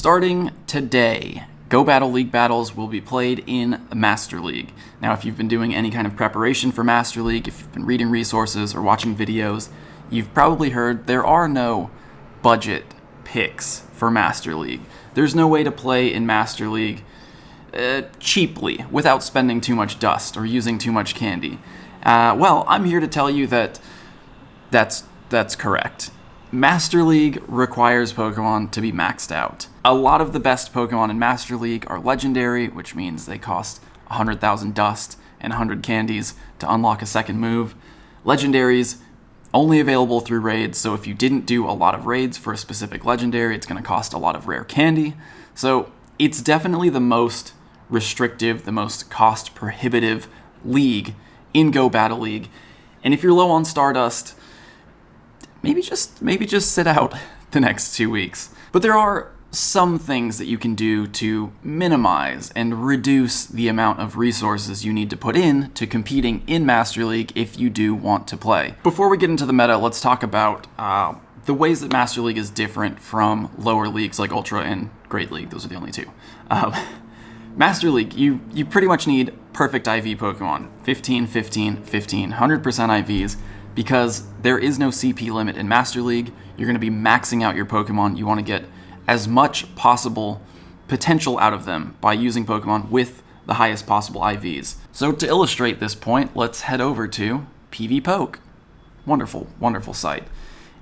starting today, Go Battle League battles will be played in Master League. Now, if you've been doing any kind of preparation for Master League, if you've been reading resources or watching videos, you've probably heard there are no budget picks for Master League. There's no way to play in Master League cheaply without spending too much dust or using too much candy. Well, I'm here to tell you that that's correct. Master League requires Pokemon to be maxed out. A lot of the best Pokemon in Master League are legendary, which means they cost 100,000 dust and 100 candies to unlock a second move. Legendaries, only available through raids, so if you didn't do a lot of raids for a specific legendary, it's going to cost a lot of rare candy. So it's definitely the most restrictive, the most cost-prohibitive league in Go Battle League. And if you're low on Stardust, maybe just sit out the next 2 weeks. But there are some things that you can do to minimize and reduce the amount of resources you need to put in to competing in Master League if you do want to play. Before we get into the meta, let's talk about the ways that Master League is different from lower leagues like Ultra and Great League. Those are the only two. Master League, you pretty much need perfect IV Pokemon. 15, 15, 15, 100% IVs, because there is no CP limit in Master League. You're going to be maxing out your Pokemon. You want to get as much possible potential out of them by using Pokemon with the highest possible IVs. So to illustrate this point, let's head over to PvPoke. Wonderful, wonderful site.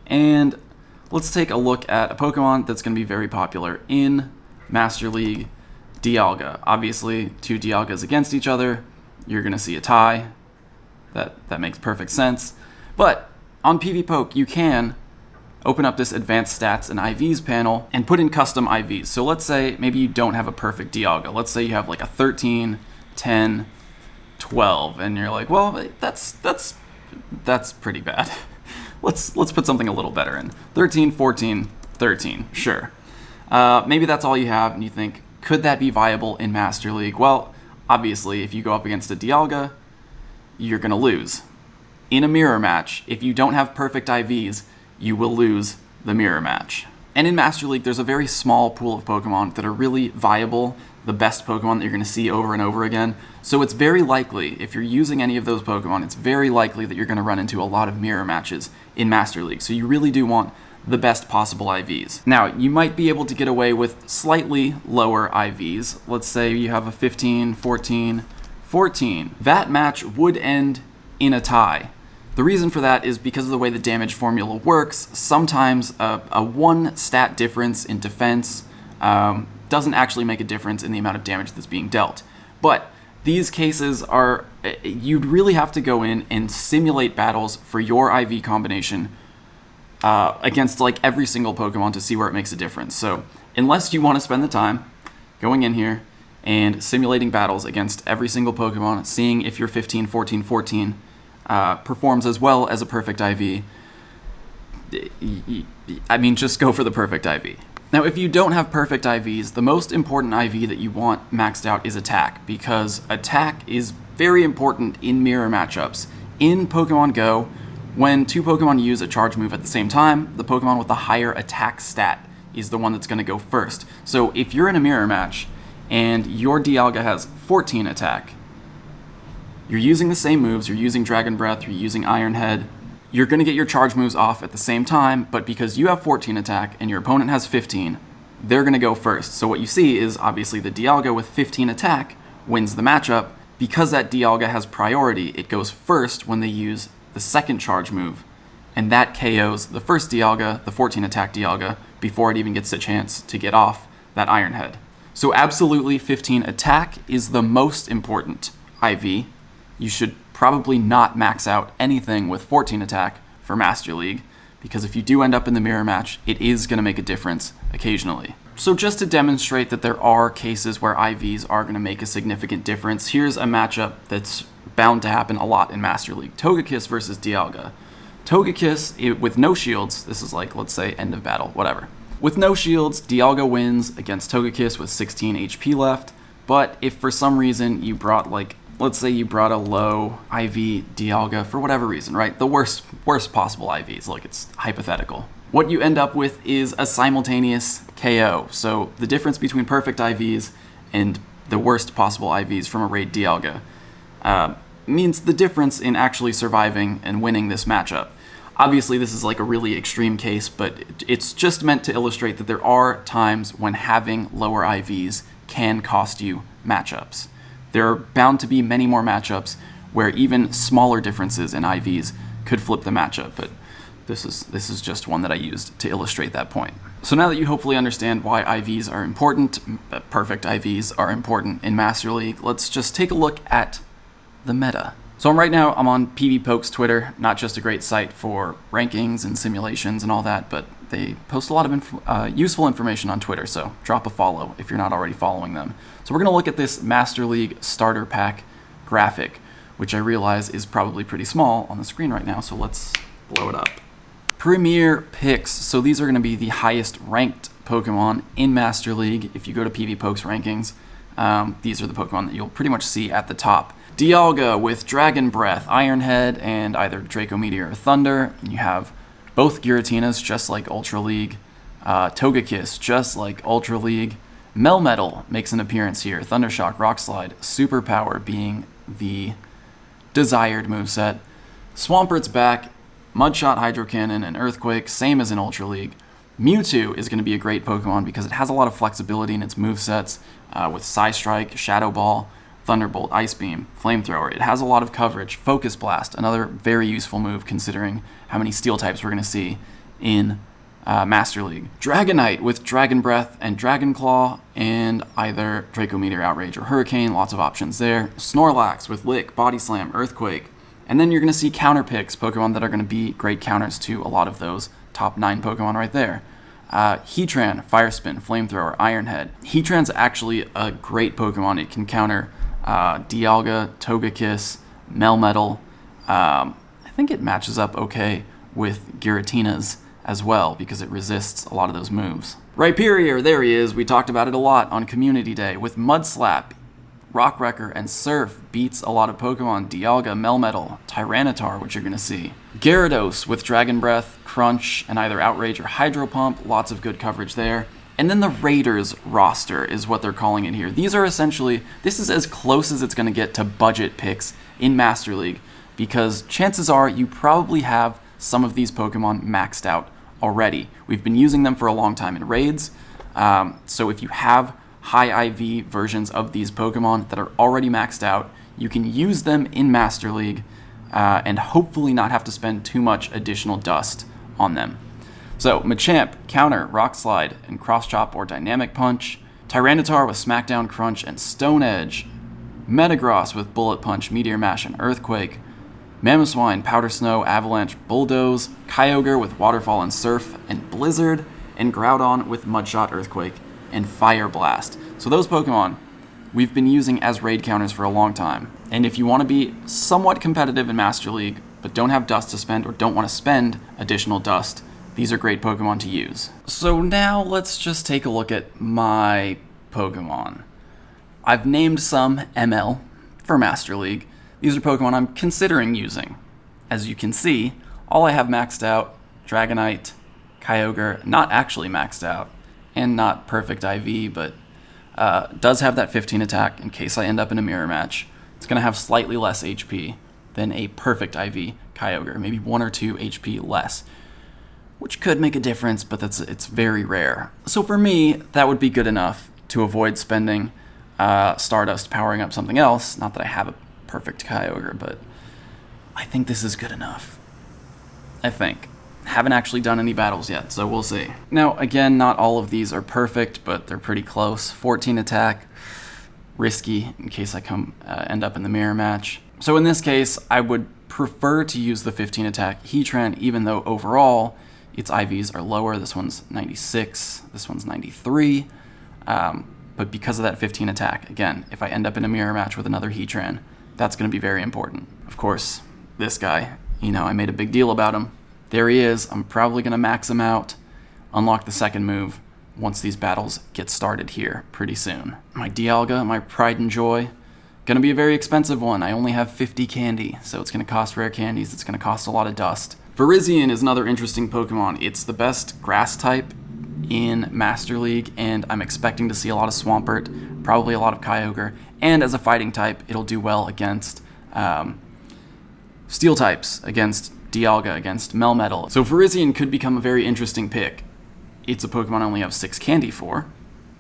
And let's take a look at a Pokemon that's going to be very popular in Master League, Dialga. Obviously, two Dialgas against each other, you're going to see a tie. That makes perfect sense. But on PvPoke, you can open up this advanced stats and IVs panel and put in custom IVs. So let's say maybe you don't have a perfect Dialga. Let's say you have like a 13, 10, 12, and you're like, well, that's pretty bad. Let's put something a little better in. 13, 14, 13, sure. Maybe that's all you have, and you think, could that be viable in Master League? Well, obviously, if you go up against a Dialga, you're going to lose. In a mirror match, if you don't have perfect IVs, you will lose the mirror match. And in Master League, there's a very small pool of Pokemon that are really viable, the best Pokemon that you're going to see over and over again. So it's very likely, if you're using any of those Pokemon, it's very likely that you're going to run into a lot of mirror matches in Master League. So you really do want the best possible IVs. Now, you might be able to get away with slightly lower IVs. Let's say you have a 15, 14, 14. That match would end in a tie. The reason for that is because of the way the damage formula works. Sometimes a one stat difference in defense doesn't actually make a difference in the amount of damage that's being dealt. But these cases are, you'd really have to go in and simulate battles for your IV combination against like every single Pokemon to see where it makes a difference. So unless you want to spend the time going in here and simulating battles against every single Pokemon, seeing if your 15, 14, 14 performs as well as a perfect IV, I mean, just go for the perfect IV. Now, if you don't have perfect IVs, the most important IV that you want maxed out is Attack, because Attack is very important in mirror matchups. In Pokemon Go, when two Pokemon use a charge move at the same time, the Pokemon with the higher attack stat is the one that's going to go first. So if you're in a mirror match and your Dialga has 14 attack, you're using the same moves, you're using Dragon Breath, you're using Iron Head, you're going to get your charge moves off at the same time, but because you have 14 attack and your opponent has 15, they're going to go first. So what you see is obviously the Dialga with 15 attack wins the matchup. Because that Dialga has priority, it goes first when they use the second charge move, and that KOs the first Dialga, the 14 attack Dialga, before it even gets a chance to get off that Iron Head. So absolutely 15 attack is the most important IV. You should probably not max out anything with 14 attack for Master League, because if you do end up in the mirror match, it is going to make a difference occasionally. So just to demonstrate that there are cases where IVs are going to make a significant difference, here's a matchup that's bound to happen a lot in Master League. Togekiss versus Dialga. Togekiss, with no shields, this is like, let's say, end of battle, whatever. With no shields, Dialga wins against Togekiss with 16 HP left, but if for some reason you brought like, let's say you brought a low IV Dialga for whatever reason, right? The worst possible IVs, like it's hypothetical. what you end up with is a simultaneous KO. So the difference between perfect IVs and the worst possible IVs from a raid Dialga means the difference in actually surviving and winning this matchup. Obviously, this is like a really extreme case, but it's just meant to illustrate that there are times when having lower IVs can cost you matchups. There are bound to be many more matchups where even smaller differences in IVs could flip the matchup, but this is just one that I used to illustrate that point. So now that you hopefully understand why IVs are important, perfect IVs are important in Master League, let's just take a look at the meta. So right now I'm on PvPoke's Twitter, not just a great site for rankings and simulations and all that, but they post a lot of useful information on Twitter, so drop a follow if you're not already following them. So we're going to look at this Master League starter pack graphic, which I realize is probably pretty small on the screen right now, so let's blow it up. Premier picks, so these are going to be the highest ranked Pokemon in Master League. If you go to PvPoke's rankings, these are the Pokemon that you'll pretty much see at the top. Dialga with Dragon Breath, Iron Head, and either Draco Meteor or Thunder. You have both Giratinas, just like Ultra League. Togekiss, just like Ultra League. Melmetal makes an appearance here. Thundershock, Rock Slide, Superpower being the desired moveset. Swampert's back. Mudshot, Hydro Cannon, and Earthquake, same as in Ultra League. Mewtwo is going to be a great Pokemon because it has a lot of flexibility in its movesets with Psystrike, Shadow Ball, Thunderbolt, Ice Beam, Flamethrower. It has a lot of coverage. Focus Blast, another very useful move considering how many Steel types we're going to see in Master League. Dragonite with Dragon Breath and Dragon Claw, and either Draco Meteor, Outrage, or Hurricane. Lots of options there. Snorlax with Lick, Body Slam, Earthquake. And then you're going to see counter picks, Pokemon that are going to be great counters to a lot of those top 9 Pokemon right there. Heatran, Fire Spin, Flamethrower, Iron Head. Heatran's actually a great Pokemon. It can counter Dialga, Togekiss, Melmetal. I think it matches up okay with Giratina's as well because it resists a lot of those moves. Rhyperior, there he is. We talked about it a lot on Community Day with Mudslap. Rock Wrecker and Surf beats a lot of Pokemon. Dialga, Melmetal, Tyranitar, which you're going to see. Gyarados with Dragon Breath, Crunch, and either Outrage or Hydro Pump. Lots of good coverage there. And then the Raiders roster is what they're calling it here. These are essentially, this is as close as it's going to get to budget picks in Master League because chances are you probably have some of these Pokemon maxed out already. We've been using them for a long time in raids, so if you have high IV versions of these Pokemon that are already maxed out, you can use them in Master League and hopefully not have to spend too much additional dust on them. So, Machamp, Counter, Rock Slide, and Cross Chop or Dynamic Punch. Tyranitar with Smackdown, Crunch, and Stone Edge. Metagross with Bullet Punch, Meteor Mash, and Earthquake. Mamoswine, Powder Snow, Avalanche, Bulldoze. Kyogre with Waterfall and Surf, and Blizzard. And Groudon with Mudshot, Earthquake, and Fire Blast. So those Pokemon we've been using as raid counters for a long time. And if you want to be somewhat competitive in Master League, but don't have dust to spend or don't want to spend additional dust, these are great Pokemon to use. So now let's just take a look at my Pokemon. I've named some ML for Master League. These are Pokemon I'm considering using. As you can see, all I have maxed out, Dragonite, Kyogre, not actually maxed out, and not perfect IV, but does have that 15 attack in case I end up in a mirror match. It's going to have slightly less HP than a perfect IV Kyogre, maybe 1 or 2 HP less, which could make a difference, but it's very rare. So for me, that would be good enough to avoid spending Stardust powering up something else. Not that I have a perfect Kyogre, but I think this is good enough. I think. Haven't actually done any battles yet, so we'll see. Now, again, not all of these are perfect, but they're pretty close. 14 attack, risky in case I end up in the mirror match. So in this case, I would prefer to use the 15 attack Heatran, even though overall its IVs are lower. This one's 96, this one's 93. But because of that 15 attack, again, if I end up in a mirror match with another Heatran, that's going to be very important. Of course, this guy, I made a big deal about him. There he is. I'm probably going to max him out, unlock the second move once these battles get started here pretty soon. My Dialga, my pride and joy, Gonna be a very expensive one. I only have 50 candy, so it's gonna cost rare candies. It's gonna cost a lot of dust. Virizion is another interesting Pokemon. It's the best grass type in Master League, and I'm expecting to see a lot of Swampert, probably a lot of Kyogre, and as a fighting type, it'll do well against steel types, against Dialga, against Melmetal. So Virizion could become a very interesting pick. It's a Pokemon I only have 6 candy for,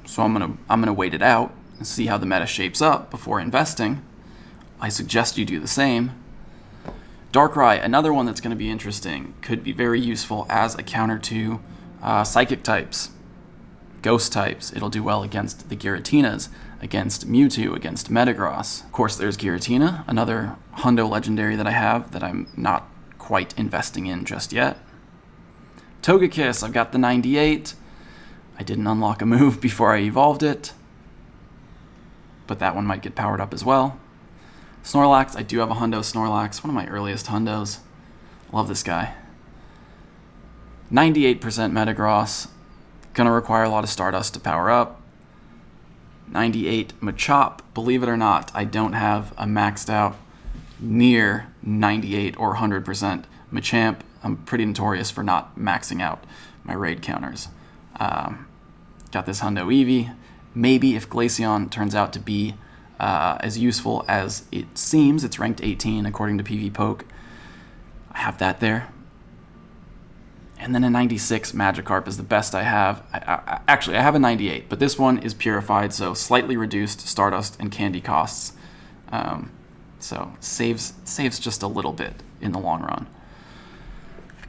so I'm gonna wait it out and see how the meta shapes up before investing. I suggest you do the same. Darkrai, another one that's going to be interesting, could be very useful as a counter to Psychic types, Ghost types. It'll do well against the Giratinas, against Mewtwo, against Metagross. Of course, there's Giratina, another Hundo legendary that I have that I'm not quite investing in just yet. Togekiss, I've got the 98. I didn't unlock a move before I evolved it, but that one might get powered up as well. Snorlax, I do have a Hundo Snorlax, one of my earliest Hundos. Love this guy. 98% Metagross, gonna require a lot of Stardust to power up. 98 Machop, believe it or not, I don't have a maxed out near 98 or 100% Machamp. I'm pretty notorious for not maxing out my raid counters. Got this Hundo Eevee. Maybe if Glaceon turns out to be as useful as it seems, it's ranked 18 according to PvPoke. I have that there. And then a 96 Magikarp is the best I have. Actually, I have a 98, but this one is purified, so slightly reduced Stardust and candy costs. So saves just a little bit in the long run.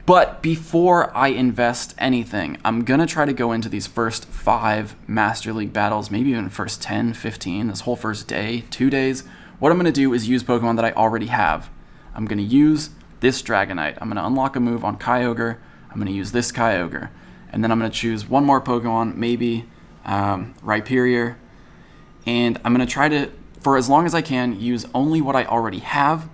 But before I invest anything, I'm going to try to go into these first 5 Master League battles, maybe even first 10, 15, this whole first day, 2 days. What I'm going to do is use Pokemon that I already have. I'm going to use this Dragonite. I'm going to unlock a move on Kyogre. I'm going to use this Kyogre. And then I'm going to choose one more Pokemon, maybe Rhyperior. And I'm going to try to, for as long as I can, use only what I already have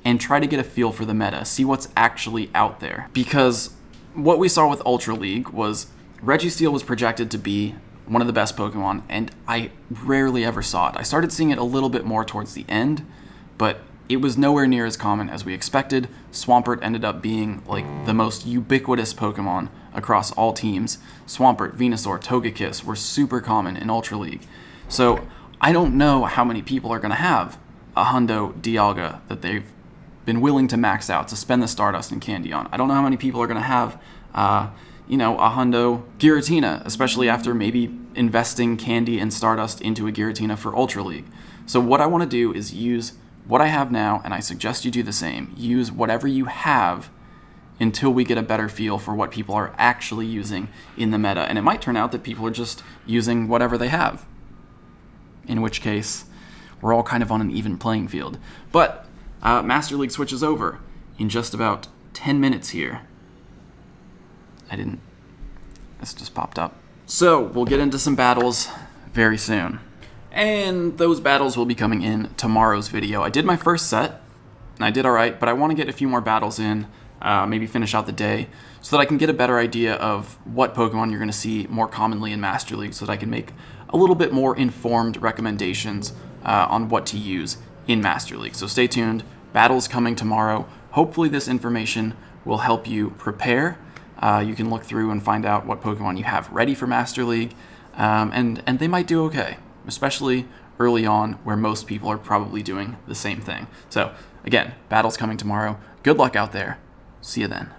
and try to get a feel for the meta, see what's actually out there. Because what we saw with Ultra League was Registeel was projected to be one of the best Pokemon, and I rarely ever saw it. I started seeing it a little bit more towards the end, but it was nowhere near as common as we expected. Swampert ended up being like the most ubiquitous Pokemon across all teams. Swampert, Venusaur, Togekiss were super common in Ultra League. So I don't know how many people are going to have a Hundo Dialga that they've been willing to max out, to spend the Stardust and candy on. I don't know how many people are going to have, a Hundo Giratina, especially after maybe investing candy and Stardust into a Giratina for Ultra League. So what I want to do is use what I have now, and I suggest you do the same. Use whatever you have until we get a better feel for what people are actually using in the meta. And it might turn out that people are just using whatever they have, in which case we're all kind of on an even playing field. But Master League switches over in just about 10 minutes here. This just popped up. So we'll get into some battles very soon. And those battles will be coming in tomorrow's video. I did my first set, and I did alright, but I want to get a few more battles in, maybe finish out the day, so that I can get a better idea of what Pokemon you're going to see more commonly in Master League, so that I can make a little bit more informed recommendations on what to use in Master League. So stay tuned. Battles coming tomorrow. Hopefully this information will help you prepare. You can look through and find out what Pokemon you have ready for Master League, and they might do okay, especially early on where most people are probably doing the same thing. So again, battles coming tomorrow. Good luck out there. See you then.